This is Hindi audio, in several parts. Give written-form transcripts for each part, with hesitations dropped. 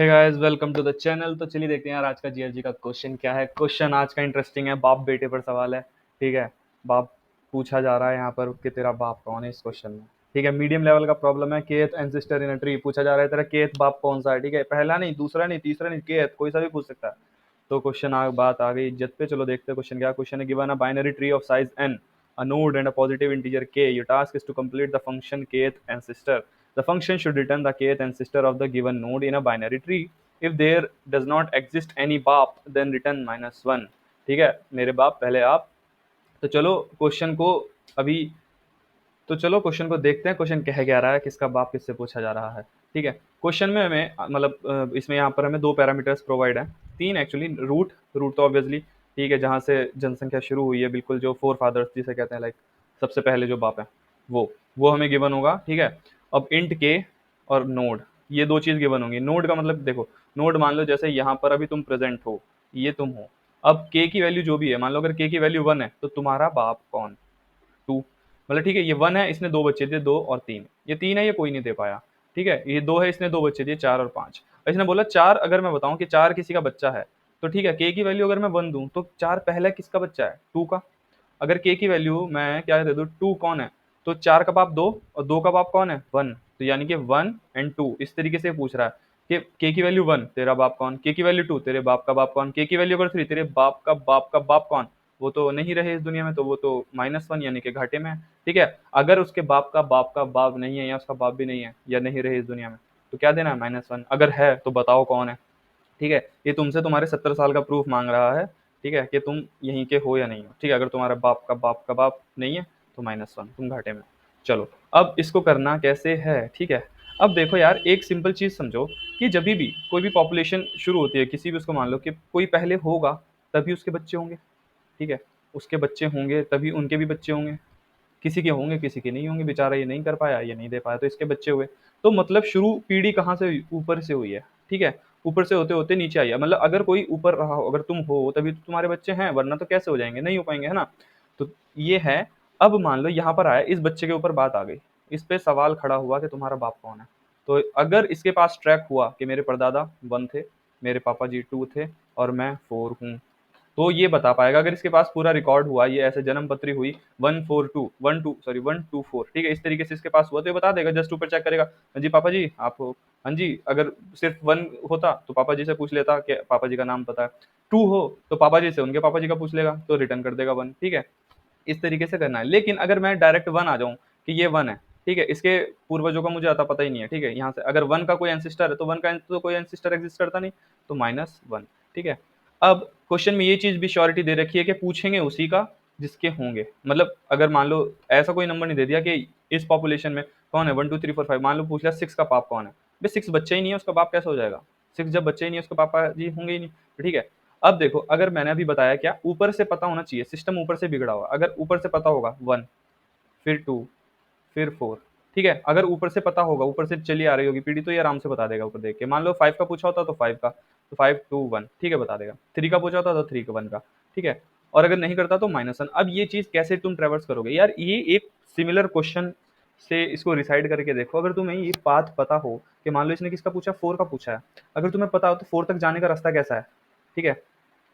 Hey guys, welcome to the channel. तो चलिए देखते हैं यार आज का जीआरजी का क्वेश्चन क्या है। क्वेश्चन आज का इंटरेस्टिंग है, बाप बेटे पर सवाल है। ठीक है, बाप पूछा जा रहा है यहाँ पर कि तेरा बाप कौन है इस क्वेश्चन में। ठीक है, मीडियम लेवल का प्रॉब्लम है। Kth ancestor in a tree पूछा जा रहा है, तेरा केथ बाप कौन सा है। ठीक है, पहला नहीं, दूसरा नहीं, तीसरा नहीं, केथ कोई सा भी पूछ सकता है। तो क्वेश्चन बात आ गई इज्जत पे। चलो देखते हैं क्वेश्चन क्या क्वेश्चन है। Given a binary tree of size n, a node and a positive integer k, your task is to complete the function kth ancestor. The function should return the kth ancestor of the given node in a binary tree. If there does not exist any बाप, then return -1. ठीक है मेरे बाप, पहले आप। तो चलो क्वेश्चन को अभी तो चलो क्वेश्चन को देखते हैं, क्वेश्चन कह क्या रहा है, किसका बाप किससे पूछा जा रहा है। ठीक है, क्वेश्चन में हमें मतलब इसमें यहाँ पर हमें दो पैरामीटर्स प्रोवाइड हैं, तीन एक्चुअली। रूट रूट तो ऑब्वियसली ठीक है, जहाँ से जनसंख्या शुरू हुई है, बिल्कुल जो फोर फादर्स जिसे कहते हैं, लाइक सबसे पहले जो बाप है वो हमें गिवन होगा। ठीक है, अब इंट के और नोड, ये दो चीज़ गिवन होंगी। नोड का मतलब देखो, नोड मान लो जैसे यहाँ पर अभी तुम प्रेजेंट हो, ये तुम हो। अब के की वैल्यू जो भी है, मान लो अगर के की वैल्यू 1 है तो तुम्हारा बाप कौन, 2। मतलब ठीक है, ये 1 है, इसने दो बच्चे दिए, 2 और 3। ये 3 है, ये कोई नहीं दे पाया। ठीक है, ये 2 है, इसने दो बच्चे दिए, 4 और 5। इसने बोला 4, अगर मैं बताऊं कि 4 किसी का बच्चा है, तो ठीक है, के की वैल्यू अगर मैं 1 दूं तो 4 पहला किसका बच्चा है, 2 का। अगर के की वैल्यू मैं क्या दे दूं, 2 कौन है, तो 4 का बाप 2 और 2 का बाप कौन है, 1। तो यानी कि 1 एंड 2 इस तरीके से पूछ रहा है कि के की वैल्यू 1 तेरा बाप कौन, के की वैल्यू 2 तेरे बाप का बाप कौन, के की वैल्यू अगर 3 तेरे बाप का बाप कौन। वो तो नहीं रहे इस दुनिया में, तो वो तो -1 यानी कि घाटे में है। ठीक है, अगर उसके बाप का बाप नहीं है, या उसका बाप भी नहीं है, या नहीं रहे इस दुनिया में, तो क्या देना है, -1। अगर है तो बताओ कौन है। ठीक है, ये तुमसे तुम्हारे 70 साल का प्रूफ मांग रहा है। ठीक है, कि तुम यहीं के हो या नहीं हो। ठीक है, अगर तुम्हारा बाप का बाप नहीं है तो -1, तुम घाटे में। चलो, अब इसको करना कैसे है। ठीक है, अब देखो यार, एक सिंपल चीज़ समझो कि जब भी कोई भी पॉपुलेशन शुरू होती है किसी भी, उसको मान लो कि कोई पहले होगा तभी उसके बच्चे होंगे। ठीक है, उसके बच्चे होंगे तभी उनके भी बच्चे होंगे। किसी के होंगे, किसी के नहीं होंगे, बेचारा ये नहीं कर पाया, ये नहीं दे पाया, तो इसके बच्चे हुए। तो मतलब शुरू पीढ़ी कहाँ से हुई, ऊपर से हुई है। ठीक है, ऊपर से होते होते नीचे आई है। मतलब अगर कोई ऊपर रहा हो, अगर तुम हो तभी तो तुम्हारे बच्चे हैं, वरना तो कैसे हो जाएंगे, नहीं हो पाएंगे, है ना। तो ये है। अब मान लो यहाँ पर आया, इस बच्चे के ऊपर बात आ गई, इस पे सवाल खड़ा हुआ कि तुम्हारा बाप कौन है। तो अगर इसके पास ट्रैक हुआ कि मेरे परदादा 1 थे, मेरे पापा जी 2 थे, और मैं 4 हूँ, तो ये बता पाएगा। अगर इसके पास पूरा रिकॉर्ड हुआ, ये ऐसे जन्म पत्री हुई 1 2 4, ठीक है, इस तरीके से इसके पास हुआ, तो ये बता देगा, जस्ट ऊपर चेक करेगा, हाँ जी पापा जी आप हो। हाँ जी, अगर सिर्फ 1 होता तो पापा जी से पूछ लेता कि पापा जी का नाम पता है। 2 हो तो पापा जी से उनके पापा जी का पूछ लेगा, तो रिटर्न कर देगा 1। ठीक है, इस तरीके से करना है। लेकिन अगर मैं डायरेक्ट 1 आ जाऊं कि ये 1 है, ठीक है, इसके पूर्वजों का मुझे आता पता ही नहीं है। ठीक है, यहाँ से अगर 1 का कोई एंसिस्टर है, तो 1 का तो कोई एंसिस्टर एग्जिस्ट करता नहीं, तो -1। ठीक है, अब क्वेश्चन में ये चीज भी श्योरिटी दे रखी है कि पूछेंगे उसी का जिसके होंगे। मतलब अगर मान लो ऐसा कोई नंबर नहीं दे दिया कि इस पॉपुलेशन में कौन है 1 2 3 4 5, मान लो पूछ लिया 6 का पाप कौन है, भाई 6 बच्चा ही नहीं है, उसका बाप कैसे हो जाएगा। 6 जब बच्चे ही नहीं है, उसके पापा जी होंगे ही नहीं। ठीक है, अब देखो, अगर मैंने अभी बताया क्या, ऊपर से पता होना चाहिए, सिस्टम ऊपर से बिगड़ा हुआ। अगर ऊपर से पता होगा 1, फिर 2, फिर 4। ठीक है, अगर ऊपर से पता होगा, ऊपर से चली आ रही होगी पीढ़ी, तो ये आराम से बता देगा ऊपर देख के। मान लो 5 का पूछा होता तो 5 का, तो 5 2 1, ठीक है, बता देगा। 3 का पूछा होता तो 3 का 1 का। ठीक है, और अगर नहीं करता तो -1। अब ये चीज कैसे तुम ट्रेवर्स करोगे यार, ये एक सिमिलर क्वेश्चन से इसको रिसाइड करके देखो। अगर तुम्हें ये पाथ पता हो कि मान लो इसने किसका पूछा, 4 का पूछा है, अगर तुम्हें पता हो तो 4 तक जाने का रास्ता कैसा है। ठीक है,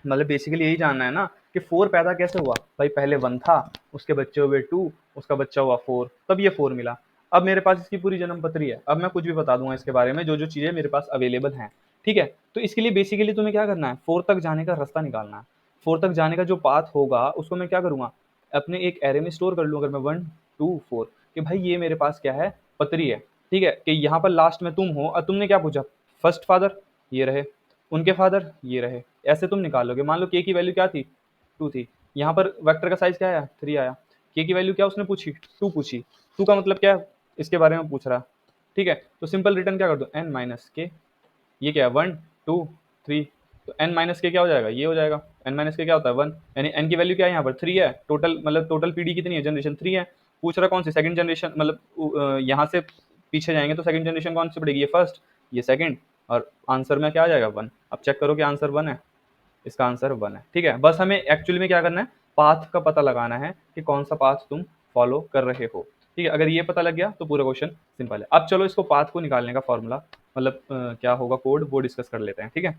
मतलब बेसिकली यही जानना है ना कि 4 पैदा कैसे हुआ। भाई पहले 1 था, उसके बच्चे हुए 2, उसका बच्चा हुआ 4, तब ये 4 मिला। अब मेरे पास इसकी पूरी जन्म पत्री है, अब मैं कुछ भी बता दूंगा इसके बारे में, जो जो चीजें मेरे पास अवेलेबल हैं। ठीक है, तो इसके लिए बेसिकली तुम्हें क्या करना है, 4 तक जाने का रास्ता निकालना है। 4 तक जाने का जो पाथ होगा उसको मैं क्या करूंगा, अपने एक एरे में स्टोर कर लूँ। अगर मैं 1 2 4 कि भाई ये मेरे पास क्या है, पत्री है। ठीक है, कि यहाँ पर लास्ट में तुम हो और तुमने क्या पूछा, फर्स्ट फादर ये रहे, उनके फादर ये रहे, ऐसे तुम निकालोगे। मान लो के की वैल्यू क्या थी, 2 थी, यहाँ पर वेक्टर का साइज क्या आया, 3 आया। के की वैल्यू क्या उसने पूछी, 2 पूछी। 2 का मतलब क्या है, इसके बारे में पूछ रहा। ठीक है, तो सिंपल रिटर्न क्या कर दो, n माइनस के, ये क्या है 1 2 3, तो n माइनस के क्या हो जाएगा, ये हो जाएगा। n माइनस के क्या होता है 1, यानी n की वैल्यू क्या है यहाँ पर 3 है। टोटल मतलब टोटल पीढ़ी कितनी है, जनरेशन 3 है। पूछ रहा कौन सी, सेकंड जनरेशन, मतलब यहाँ से पीछे जाएंगे तो सेकंड जनरेशन कौन सी पड़ेगी, ये फर्स्ट, ये सेकंड, और आंसर में क्या आ जाएगा 1। अब चेक करो कि आंसर 1 है, इसका आंसर 1 है। ठीक है, बस हमें एक्चुअली में क्या करना है, पाथ का पता लगाना है कि कौन सा पाथ तुम फॉलो कर रहे हो। ठीक है, अगर ये पता लग गया तो पूरा क्वेश्चन सिंपल है। अब चलो इसको पाथ को निकालने का फॉर्मूला मतलब क्या होगा कोड वो डिस्कस कर लेते हैं। ठीक है,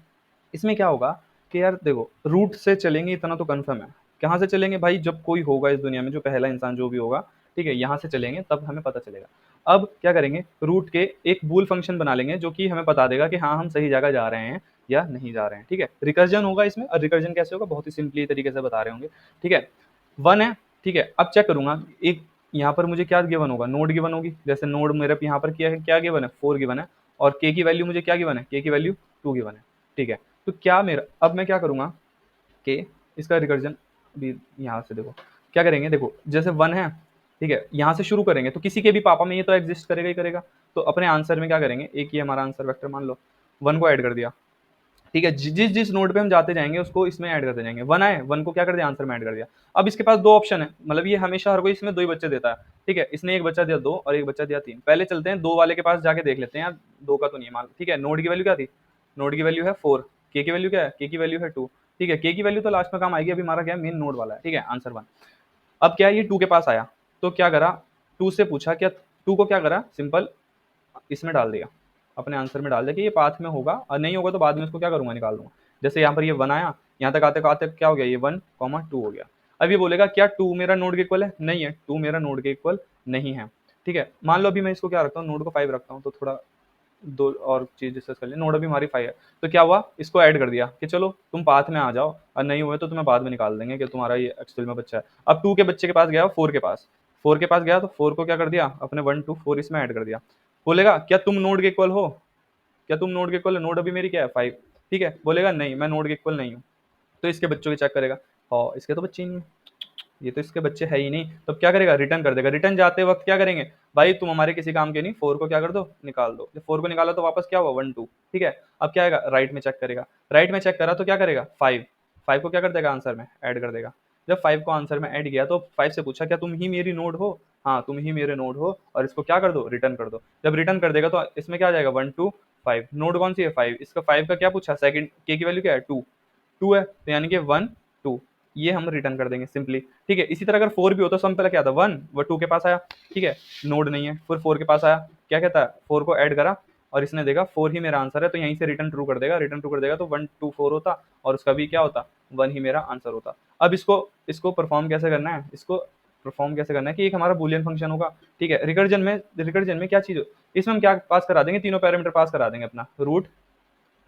इसमें क्या होगा कि यार देखो रूट से चलेंगे इतना तो कंफर्म है। कहाँ से चलेंगे भाई, जब कोई होगा इस दुनिया में जो पहला इंसान जो भी होगा, ठीक है, यहाँ से चलेंगे तब हमें पता चलेगा। अब क्या करेंगे, रूट के एक बूल फंक्शन बना लेंगे जो कि हमें बता देगा कि हाँ हम सही जगह जा रहे हैं या नहीं जा रहे हैं। ठीक है, रिकर्जन होगा इसमें, और रिकर्जन कैसे होगा बहुत ही सिंपली तरीके से बता रहे होंगे। ठीक है, वन है, ठीक है, अब चेक करूंगा एक यहाँ पर मुझे क्या गिवन होगा, नोड गिवन होगी। जैसे नोड मेरे यहाँ पर क्या है, क्या गिवन है, 4 गिवन है, और के की वैल्यू मुझे क्या गिवन है, के की वैल्यू 2 गिवन है। ठीक है, तो क्या मेरा, अब मैं क्या करूंगा कि इसका रिकर्जन भी यहाँ से देखो क्या करेंगे, देखो जैसे वन है, ठीक है, यहाँ से शुरू करेंगे तो किसी के भी पापा में ये तो एग्जिस्ट करेगा ही करेगा। तो अपने आंसर में क्या करेंगे, एक ही हमारा आंसर वेक्टर मान लो, वन को ऐड कर दिया। ठीक है, जिस जिस नोड पे हम जाते जाएंगे उसको इसमें ऐड करते जाएंगे। वन आए, वन को क्या कर दिया, आंसर में ऐड कर दिया। अब इसके पास दो ऑप्शन है, मतलब ये हमेशा हर कोई इसमें दो ही बच्चे देता है। ठीक है, इसने एक बच्चा दिया दो और एक बच्चा दिया तीन। पहले चलते हैं दो वाले के पास जाके देख लेते हैं यार, दो का तो नहीं है मान। ठीक है, नोड की वैल्यू क्या थी, नोड की वैल्यू है 4, के की वैल्यू क्या है, के की वैल्यू है 2। ठीक है, के की वैल्यू तो लास्ट में काम आएगी, अभी हमारा क्या है, मेन नोड वाला है। ठीक है, आंसर 1। अब क्या है, ये 2 के पास आया तो क्या करा, 2 से पूछा, क्या 2 को क्या करा, सिंपल इसमें डाल दिया, अपने आंसर में डाल दिया कि ये पाथ में होगा, और नहीं होगा तो बाद में इसको क्या करूंगा, निकाल दूंगा। जैसे यहाँ पर ये 1 आया, यहाँ तक आते आते क्या हो गया, ये 1, 2 हो गया। अब ये बोलेगा क्या 2 मेरा नोड के इक्वल है, नहीं है, 2 मेरा नोड के इक्वल नहीं है। ठीक है, मान लो अभी मैं इसको क्या रखता हूँ, नोड को 5 रखता हूँ, तो थोड़ा दो और चीज डिस्कस कर लें। नोड अभी हमारी 5 है, तो क्या हुआ, इसको ऐड कर दिया कि चलो तुम पाथ में आ जाओ, और नहीं हुए तो तुम्हें बाद में निकाल देंगे कि तुम्हारा ये एक्चुअल में बच्चा है। अब 2 के बच्चे के पास गया, 4 के पास, 4 के पास गया तो 4 को क्या कर दिया, अपने 1, 2, 4 इसमें ऐड कर दिया। बोलेगा क्या तुम नोड के इक्वल हो, क्या तुम नोड के इक्वल है, नोड अभी मेरी क्या है 5। ठीक है, बोलेगा नहीं मैं नोड के इक्वल नहीं हूँ, तो इसके बच्चों के चेक करेगा, हाँ इसके तो बच्चे ही नहीं है, ये तो इसके बच्चे है ही नहीं। तो क्या करेगा, रिटर्न कर देगा। रिटर्न जाते वक्त क्या करेंगे, भाई तुम हमारे किसी काम के नहीं, 4 को क्या कर दो, निकाल दो। जब 4 को निकाला तो वापस क्या हुआ, 1, 2। ठीक है, अब क्या आएगा, राइट में चेक करेगा, राइट में चेक करा तो क्या करेगा, 5, 5 को क्या कर देगा, आंसर में ऐड कर देगा। जब 5 को आंसर में ऐड किया तो 5 से पूछा क्या तुम ही मेरी नोड हो, हाँ तुम ही मेरे नोड हो, और इसको क्या कर दो, रिटर्न कर दो। जब रिटर्न कर देगा तो इसमें क्या आ जाएगा, 1, 2, 5, नोड कौन सी है 5, इसका 5 का क्या पूछा, सेकंड के की वैल्यू क्या है 2, 2 है, तो यानी कि 1, 2, ये हम रिटर्न कर देंगे सिंपली। ठीक है, इसी तरह अगर 4 भी हो तो सम पहले क्या था, 1 वो 2 के पास आया, ठीक है, नोड नहीं है, फिर 4 के पास आया, क्या कहता है, 4 को ऐड करा और इसने देखा 4 ही मेरा आंसर है, तो यहीं से रिटर्न ट्रू कर देगा, रिटर्न ट्रू कर देगा तो 1, 2, 4 होता, और उसका भी क्या होता, 1 ही मेरा आंसर होता। अब इसको इसको परफॉर्म कैसे करना है, इसको परफॉर्म कैसे करना है कि एक हमारा बुलियन फंक्शन होगा। ठीक है, रिकर्जन में क्या चीज हो, इसमें हम क्या पास करा देंगे, तीनों पैरामीटर पास करा देंगे, अपना रूट,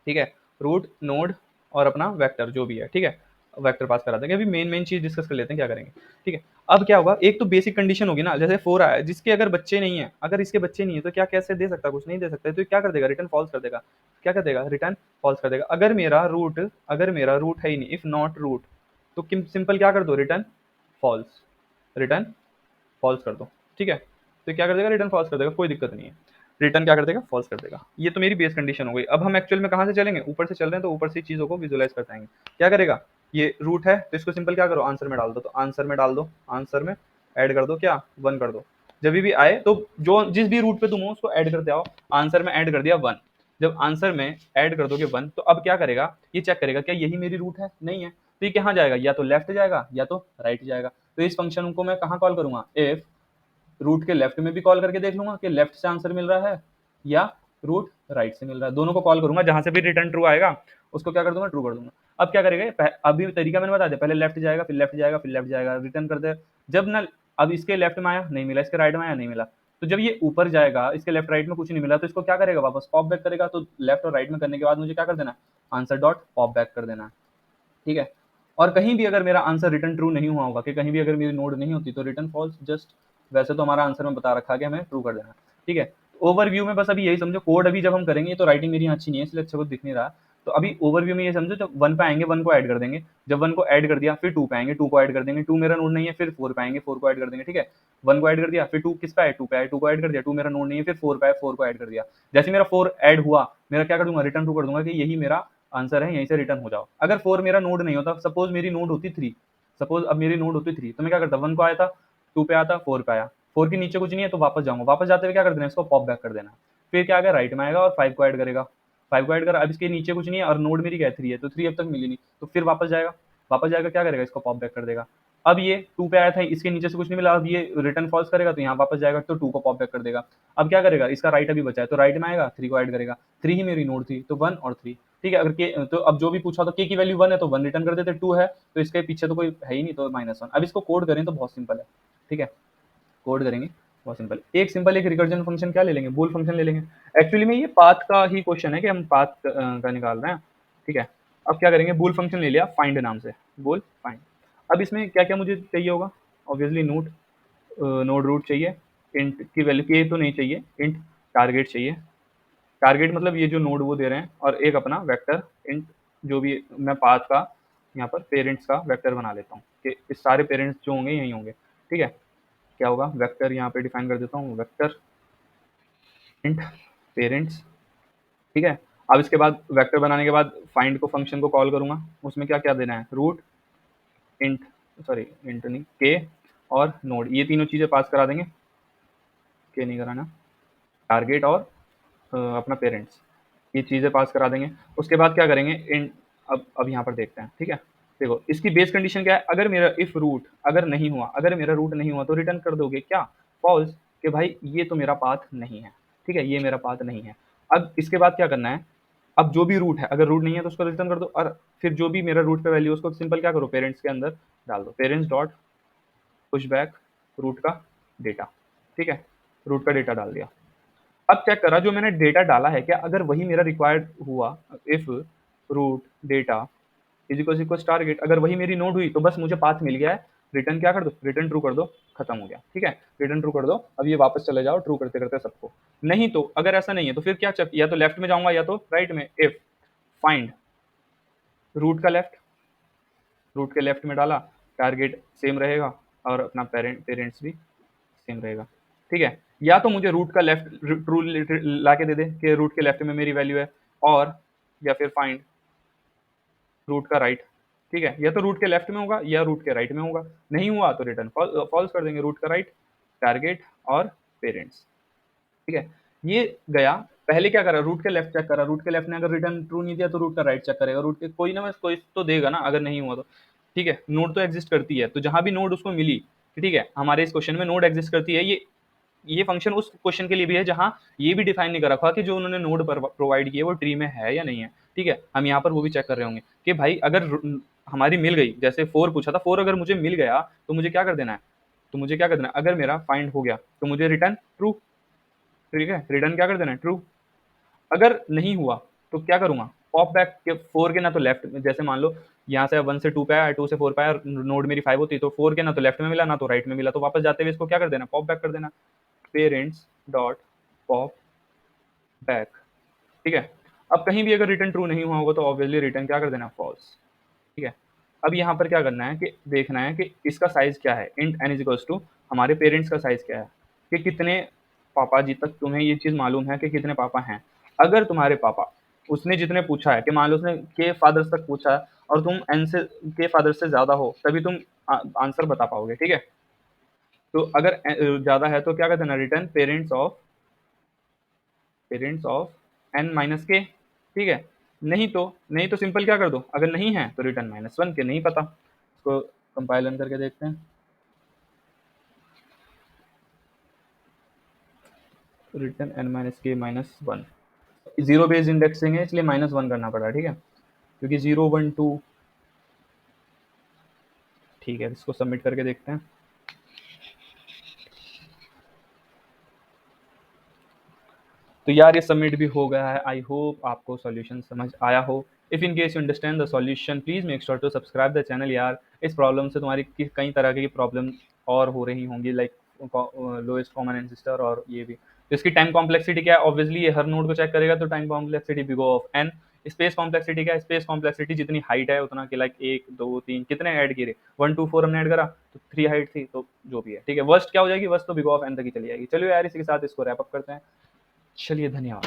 ठीक है, रूट नोड और अपना वेक्टर जो भी है। ठीक है, वेक्टर पास करा देंगे। अभी मेन चीज डिस्कस कर लेते हैं क्या करेंगे। ठीक है, अब क्या होगा, एक तो बेसिक कंडीशन होगी ना, जैसे 4 आया, जिसके अगर बच्चे नहीं है, अगर इसके बच्चे नहीं है तो क्या कैसे दे सकता, कुछ नहीं दे सकता, तो क्या कर देगा, रिटर्न फॉल्स कर देगा। क्या कर देगा, रिटर्न फॉल्स कर देगा। अगर मेरा रूट है ही नहीं, इफ नॉट रूट, तो सिंपल क्या कर दो, रिटर्न फॉल्स, रिटर्न फॉल्स कर दो। ठीक है, तो क्या कर देगा, रिटर्न फॉल्स कर देगा, कोई दिक्कत नहीं है, रिटर्न क्या कर देगा, फॉल्स कर देगा। ये तो मेरी बेस कंडीशन हो गई। अब हम एक्चुअल में कहाँ से चलेंगे, ऊपर से चल रहे हैं तो ऊपर से चीज़ों को विजुअलाइज करते आएंगे। क्या करेगा, ये रूट है तो इसको सिंपल क्या करो, आंसर में डाल दो, तो आंसर में डाल दो, आंसर में ऐड कर दो, क्या 1 कर दो। जब भी आए तो जो जिस भी रूट पे तुम हो उसको ऐड करते आओ, आंसर में ऐड कर दिया 1। जब आंसर में ऐड कर दोगे 1 तो अब क्या करेगा, ये चेक करेगा क्या यही मेरी रूट है, नहीं है, तो ये कहाँ जाएगा, या तो लेफ्ट जाएगा या तो राइट जाएगा। तो इस फंक्शन को मैं कहाँ कॉल करूंगा, इफ रूट के लेफ्ट में भी कॉल करके देख लूंगा कि लेफ्ट से आंसर मिल रहा है या रूट राइट से मिल रहा है, दोनों को कॉल करूंगा, जहां से भी रिटर्न ट्रू आएगा उसको क्या कर दूंगा, ट्रू कर दूंगा। अब क्या करेगा, अभी तरीका मैंने बता दिया, पहले लेफ्ट जाएगा फिर लेफ्ट जाएगा फिर लेफ्ट जाएगा, रिटर्न कर दे। जब ना, अब इसके लेफ्ट में आया नहीं मिला, इसके राइट में आया नहीं मिला, तो जब ये ऊपर जाएगा, इसके लेफ्ट राइट में कुछ नहीं मिला, तो इसको क्या करेगा, वापस पॉप बैक करेगा। तो लेफ्ट और राइट में करने के बाद मुझे क्या कर देना है, आंसर डॉट पॉप बैक कर देना है। ठीक है, और कहीं भी अगर मेरा आंसर रिटर्न ट्रू नहीं हुआ होगा, कि कहीं भी अगर मेरी नोड नहीं होती तो रिटर्न फॉल्स, जस्ट वैसे तो हमारा आंसर में बता रखा है कि हमें ट्रू कर देना। ठीक है, ओवरव्यू में बस अभी यही समझो, कोड अभी जब हम करेंगे, तो राइटिंग मेरी अच्छी नहीं है इसलिए अच्छा कुछ दिख नहीं रहा, तो अभी ओवरव्यू में ये समझो, जब 1 पे आएंगे 1 को ऐड कर देंगे, जब 1 को ऐड कर दिया फिर 2 पे आएंगे, 2 को ऐड कर देंगे, 2 मेरा नोड नहीं है, फिर 4 पे आएंगे, 4 को ऐड कर देंगे। ठीक है, 1 को ऐड कर दिया फिर 2 किस पे आए, 2 पे आए, 2 को ऐड कर दिया, 2 मेरा नोड नहीं है, फिर 4 पे आए, 4 को ऐड कर दिया। जैसे मेरा 4 ऐड हुआ, मेरा क्या कर दूंगा, रिटर्न ट्रू कर दूंगा कि यही मेरा आंसर है, यहीं से रिटर्न हो जाओ। अगर 4 मेरा नोड नहीं होता, सपोज मेरी नोड होती 3, सपोज अब मेरी नोड होती 3, तो मैं क्या करता, 1 को आया था, 2 पे आता, 4 पे आया, 4 के नीचे कुछ नहीं है तो वापस जाऊंगा, वापस जाते हुए क्या कर देना, इसको पॉप बैक कर देना। फिर क्या आएगा, राइट में आएगा और 5 को ऐड करेगा, 5 को ऐड करा, अब इसके नीचे कुछ नहीं है और नोड मेरी क्या है 3 है, तो 3 अब तक मिली नहीं, तो फिर वापस जाएगा, वापस जाएगा क्या करेगा, इसको पॉप बैक कर देगा। अब ये 2 पे आया था, इसके नीचे से कुछ नहीं मिला, अब ये रिटर्न फॉल्स करेगा तो यहाँ वापस जाएगा तो 2 को पॉप बैक कर देगा। अब क्या करेगा, इसका राइट अभी बचा है तो राइट में आएगा, 3 को ऐड करेगा, 3 ही मेरी नोड थी तो 1 और 3, ठीक है। अगर के तो अब जो भी पूछा तो के की वैल्यू 1 है तो 1 रिटर्न कर देते, 2 है तो इसके पीछे तो कोई है ही नहीं तो -1। अब इसको कोड करें तो बहुत सिंपल है, ठीक है, कोड करेंगे बहुत सिंपल, एक रिकर्जन फंक्शन क्या ले लेंगे, बूल फंक्शन ले लेंगे। एक्चुअली में ये पाथ का ही क्वेश्चन है कि हम पाथ का निकाल रहे हैं, ठीक है। अब क्या करेंगे, बूल फंक्शन ले लिया फाइंड नाम से, बूल फाइंड। अब इसमें क्या क्या मुझे चाहिए होगा, ऑब्वियसली नोड रूट चाहिए, इंट की वैल्यू के तो नहीं चाहिए, इंट टारगेट चाहिए। टारगेट मतलब ये जो नोड वो दे रहे हैं, और एक अपना वेक्टर इंट, जो भी मैं पाथ का यहाँ पर पेरेंट्स का वेक्टर बना लेता हूँ कि इस सारे पेरेंट्स जो होंगे यही होंगे, ठीक है। क्या होगा, वेक्टर यहाँ पे डिफाइन कर देता हूँ, वेक्टर इंट पेरेंट्स, ठीक है। अब इसके बाद वेक्टर बनाने के बाद फाइंड को फंक्शन को कॉल करूंगा, उसमें क्या क्या देना है, रूट इंट, सॉरी इंट नहीं, के और नोड, ये तीनों चीज़ें पास करा देंगे, के नहीं कराना, टारगेट और अपना पेरेंट्स, ये चीज़ें पास करा देंगे। उसके बाद क्या करेंगे, इन अब यहाँ पर देखते हैं, ठीक है। देखो इसकी बेस कंडीशन क्या है, अगर मेरा इफ रूट अगर नहीं हुआ, अगर मेरा रूट नहीं हुआ तो रिटर्न कर दोगे क्या, फॉल्स, कि भाई ये तो मेरा पाथ नहीं है, ठीक है, ये मेरा पाथ नहीं है। अब इसके बाद क्या करना है, अब जो भी रूट है, अगर रूट नहीं है तो उसको रिटर्न कर दो, और फिर जो भी मेरा रूट पे वैल्यू उसको सिंपल क्या करो, पेरेंट्स के अंदर डाल दो, parents dot push back root का डेटा, ठीक है, रूट का डेटा डाल दिया। अब चेक करा जो मैंने डेटा डाला है क्या अगर वही मेरा रिक्वायर्ड हुआ, if root data is equal target, अगर वही मेरी नोड हुई तो बस मुझे पाथ मिल गया है, रिटर्न क्या कर दो, रिटर्न ट्रू कर दो, खत्म हो गया, ठीक है, रिटर्न ट्रू कर दो। अब ये वापस चले जाओ ट्रू करते करते सबको। नहीं तो अगर ऐसा नहीं है तो फिर क्या चेक, या तो लेफ्ट में जाऊंगा या तो राइट में, इफ फाइंड रूट का लेफ्ट, रूट के लेफ्ट में डाला, टारगेट सेम रहेगा और अपना पेरेंट्स भी सेम रहेगा, ठीक है। या तो मुझे रूट का लेफ्ट ट्रू ला के दे दे कि रूट के लेफ्ट में मेरी वैल्यू है, और या फिर फाइंड रूट का राइट, ठीक है, या तो रूट के लेफ्ट में होगा या रूट के राइट में होगा, नहीं हुआ तो रिटर्न फॉल्स कर देंगे, रूट का राइट, टारगेट और पेरेंट्स, ठीक है। ये गया, पहले क्या करा, रूट के लेफ्ट चेक करा, रूट के लेफ्ट ने अगर रिटर्न ट्रू नहीं दिया तो रूट का राइट चेक करेगा, रूट के कोई ना कोई तो देगा ना अगर नहीं हुआ तो, ठीक है। नोड तो एग्जिस्ट करती है, तो जहां भी नोड उसको मिली, ठीक है, हमारे इस क्वेश्चन में नोड एग्जिस्ट करती है, ये फंक्शन उस क्वेश्चन के लिए भी है जहां ये भी डिफाइन नहीं कर रखा कि जो उन्होंने नोड पर प्रोवाइड किए वो ट्री में है या नहीं है, ठीक है। हम यहाँ पर वो भी चेक कर रहे होंगे कि भाई अगर हमारी मिल गई, जैसे 4 पूछा था, 4 अगर मुझे मिल गया तो मुझे क्या कर देना है, तो मुझे क्या कर देना है, अगर मेरा फाइंड हो गया तो मुझे रिटर्न ट्रू, ठीक है, रिटर्न क्या कर देना है, ट्रू। अगर नहीं हुआ तो क्या करूंगा, पॉप बैक के 4 के ना तो लेफ्ट में, जैसे मान लो यहाँ से 1 से 2 पे आया, 2 से 4 पे आया, नोड मेरी 5 होती तो 4 के ना तो लेफ्ट में मिला ना तो राइट में मिला, तो वापस जाते हुए इसको क्या कर देना, पॉप बैक कर देना, पेरेंट्स डॉट पॉप बैक, ठीक है। अब कहीं भी अगर रिटर्न ट्रू नहीं हुआ होगा तो ऑब्वियसली रिटर्न क्या कर देना, फॉल्स, ठीक है। अब यहाँ पर क्या करना है कि देखना है कि इसका साइज क्या है, int n is equals to हमारे पेरेंट्स का साइज क्या है, कि कितने पापा जी तक तुम्हें ये चीज़ मालूम है कि कितने पापा हैं। अगर तुम्हारे पापा उसने जितने पूछा है, कि मान लो उसने के फादर्स तक पूछा है और तुम एन से के फादर से ज़्यादा हो तभी तुम आंसर बता पाओगे, ठीक है। तो अगर ज़्यादा है तो क्या कर देना, return parents of n minus k, ठीक है। नहीं तो सिंपल क्या कर दो, अगर नहीं है तो रिटर्न -1 के, नहीं पता। इसको कंपाइल करके देखते हैं, रिटर्न एन माइनस के -1, जीरो बेस्ड इंडेक्सिंग है इसलिए -1 करना पड़ा, ठीक है, क्योंकि 0 1 2, ठीक है। इसको सबमिट करके देखते हैं, तो यार ये सबमिट भी हो गया है। आई होप आपको सॉल्यूशन समझ आया हो। If in case you understand the solution please make sure to subscribe the channel. यार इस प्रॉब्लम से तुम्हारी कई तरह की प्रॉब्लम और हो रही होंगी, लाइक लोएस्ट कॉमन एंसिस्टर और ये भी। तो इसकी टाइम कॉम्प्लेक्सिटी क्या है, ऑब्वियसली ये हर नोड को चेक करेगा तो time complexity big of n. Space complexity क्या है, स्पेस कॉम्प्लेक्सिटी जितनी हाइट है उतना कि लाइक 1 2 3 कितने ऐड किए, 1 2 4 हमने ऐड करा तो 3 हाइट थी, तो जो भी है, ठीक है। वर्स्ट क्या हो जाएगी, वर्स्ट तो बिग ऑफ एन तक ही चली जाएगी। चलिए यार इसी के साथ इसको रैप अप करते हैं। चलिए धन्यवाद।